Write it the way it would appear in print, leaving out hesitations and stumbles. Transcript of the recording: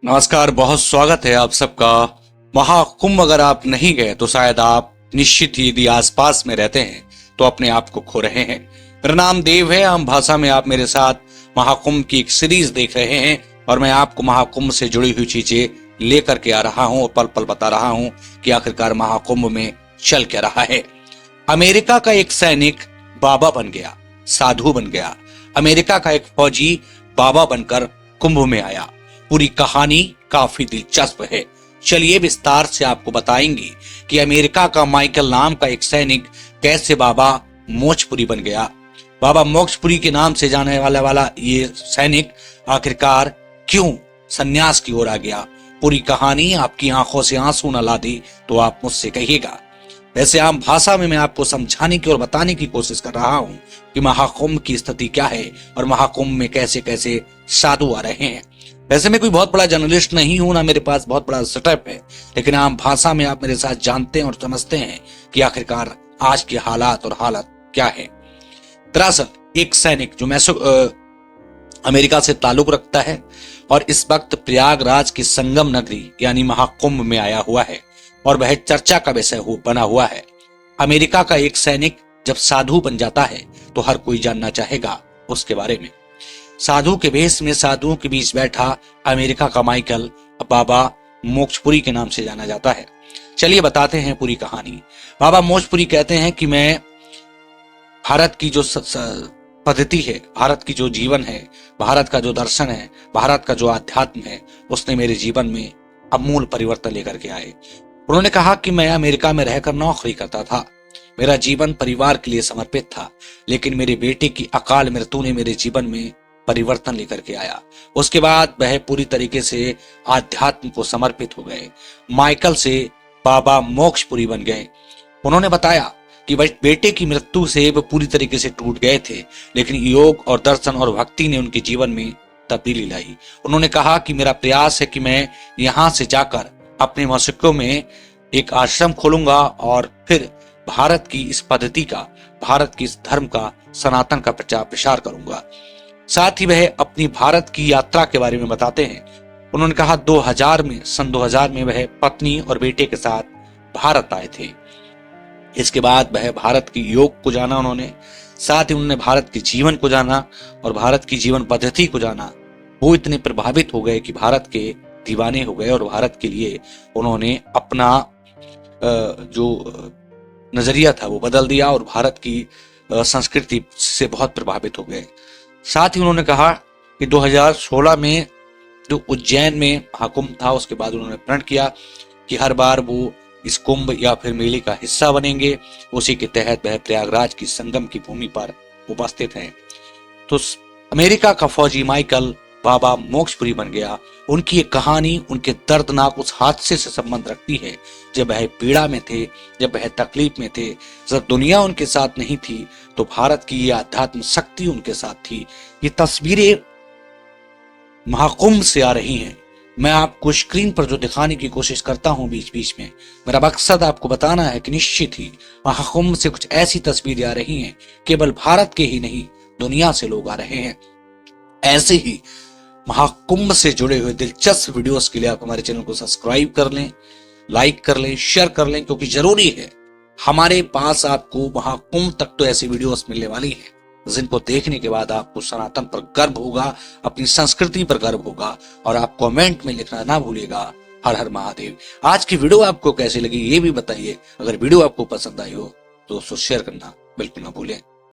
नमस्कार, बहुत स्वागत है आप सबका। महाकुंभ अगर आप नहीं गए तो शायद आप निश्चित ही यदि आसपास में रहते हैं तो अपने आप को खो रहे हैं। मेरा नाम देव है। आम भाषा में आप मेरे साथ महाकुंभ की एक सीरीज देख रहे हैं और मैं आपको महाकुंभ से जुड़ी हुई चीजें लेकर के आ रहा हूं और पल पल बता रहा हूं कि आखिरकार महाकुंभ में चल क्या रहा है। अमेरिका का एक सैनिक बाबा बन गया, साधु बन गया। अमेरिका का एक फौजी बाबा बनकर कुंभ में आया। पूरी कहानी काफी दिलचस्प है। चलिए विस्तार से आपको बताएंगे कि अमेरिका का माइकल नाम का एक सैनिक कैसे बाबा मोक्षपुरी बन गया। बाबा मोक्षपुरी के नाम से जाने वाला ये सैनिक आखिरकार क्यों सन्यास की ओर आ गया। पूरी कहानी आपकी आंखों से आंसू न ला दी तो आप मुझसे कहिएगा। वैसे आम भाषा में मैं आपको समझाने की और बताने की कोशिश कर रहा हूं कि महाकुंभ की स्थिति क्या है और महाकुंभ में कैसे कैसे साधु आ रहे हैं। वैसे मैं कोई बहुत बड़ा जर्नलिस्ट नहीं हूं, ना मेरे पास बहुत बड़ा सेटअप है, लेकिन आम भाषा में आप मेरे साथ जानते हैं और समझते हैं कि आखिरकार आज के हालात और हालत क्या है। दरअसल एक सैनिक जो अमेरिका से ताल्लुक रखता है और इस वक्त प्रयागराज की संगम नगरी यानी महाकुंभ में आया हुआ है और वह चर्चा का विषय बना हुआ है। अमेरिका का एक सैनिक जब साधु बन जाता है तो हर कोई जानना चाहेगा उसके बारे में। साधु के वेश में साधुओं के बीच बैठा अमेरिका का माइकल बाबा मोक्षपुरी के नाम से जाना जाता है। चलिए बताते हैं पूरी कहानी। बाबा मोक्षपुरी कहते हैं कि मैं भारत की जो पद्धति है, भारत की जो जीवन है, भारत का जो दर्शन है, भारत का जो आध्यात्म है, उसने मेरे जीवन में अमूल परिवर्तन लेकर के आए। उन्होंने कहा कि मैं अमेरिका में रहकर नौकरी करता था, मेरा जीवन परिवार के लिए समर्पित था, लेकिन मेरे बेटे की अकाल मृत्यु ने मेरे जीवन में परिवर्तन लेकर के आया। उसके बाद वह पूरी तरीके से आध्यात्म को समर्पित हो गए। माइकल से बाबा मोक्षपुरी बन गए। उन्होंने बताया कि वह बेटे की मृत्यु से वह पूरी तरीके से टूट गए थे, लेकिन योग और दर्शन और भक्ति ने उनके जीवन में तब्दीली लाई। उन्होंने कहा कि मेरा प्रयास है कि मैं यहाँ से जाकर अपने मस्जिदों में एक आश्रम खोलूंगा और फिर भारत की इस पद्धति का, भारत की इस धर्म का, सनातन का प्रचार प्रसार करूंगा। साथ ही वह अपनी भारत की यात्रा के बारे में बताते हैं। उन्होंने कहा सन 2000 में वह पत्नी और बेटे के साथ भारत आए थे। इसके बाद वह भारत की योग को जाना उन्होंने, साथ ही उन्होंने भारत के जीवन को जाना और भारत की जीवन पद्धति को जाना। वो इतने प्रभावित हो गए कि भारत के दीवाने हो गए और भारत के लिए उन्होंने अपना जो नजरिया था वो बदल दिया और भारत की संस्कृति से बहुत प्रभावित हो गए। साथ ही उन्होंने कहा कि 2016 में जो उज्जैन में महाकुंभ था, उसके बाद उन्होंने प्रण किया कि हर बार वो इस कुंभ या फिर मेले का हिस्सा बनेंगे। उसी के तहत वह प्रयागराज की संगम की भूमि पर उपस्थित हैं। तो अमेरिका का फौजी माइकल बाबा मोक्षपुरी बन गया। उनकी एक कहानी उनके दर्दनाक उस हादसे से संबंध रखती है जब वह पीड़ा में थे, जब वह तकलीफ में थे, जब दुनिया उनके साथ नहीं थी तो भारत की ये आध्यात्म शक्ति उनके साथ थी। ये तस्वीरें महाकुंभ से आ रही हैं। मैं आपको स्क्रीन पर जो दिखाने की कोशिश करता हूं बीच बीच में, मेरा मकसद आपको बताना है कि निश्चित ही महाकुंभ से कुछ ऐसी तस्वीरें आ रही हैं, केवल भारत के ही नहीं दुनिया से लोग आ रहे हैं। ऐसे ही महाकुंभ से जुड़े हुए दिलचस्प वीडियोस के लिए आप हमारे चैनल को सब्सक्राइब कर लें, लाइक कर लें, शेयर कर लें, क्योंकि जरूरी है हमारे पास आपको महाकुंभ तक तो ऐसी वीडियोस मिलने वाली हैं जिनको देखने के बाद आपको सनातन पर गर्व होगा, अपनी संस्कृति पर गर्व होगा और आप कमेंट में लिखना ना भूलिएगा, हर हर महादेव। आज की वीडियो आपको कैसी लगी ये भी बताइए। अगर वीडियो आपको पसंद आई हो तो उसको शेयर करना बिल्कुल ना भूलें।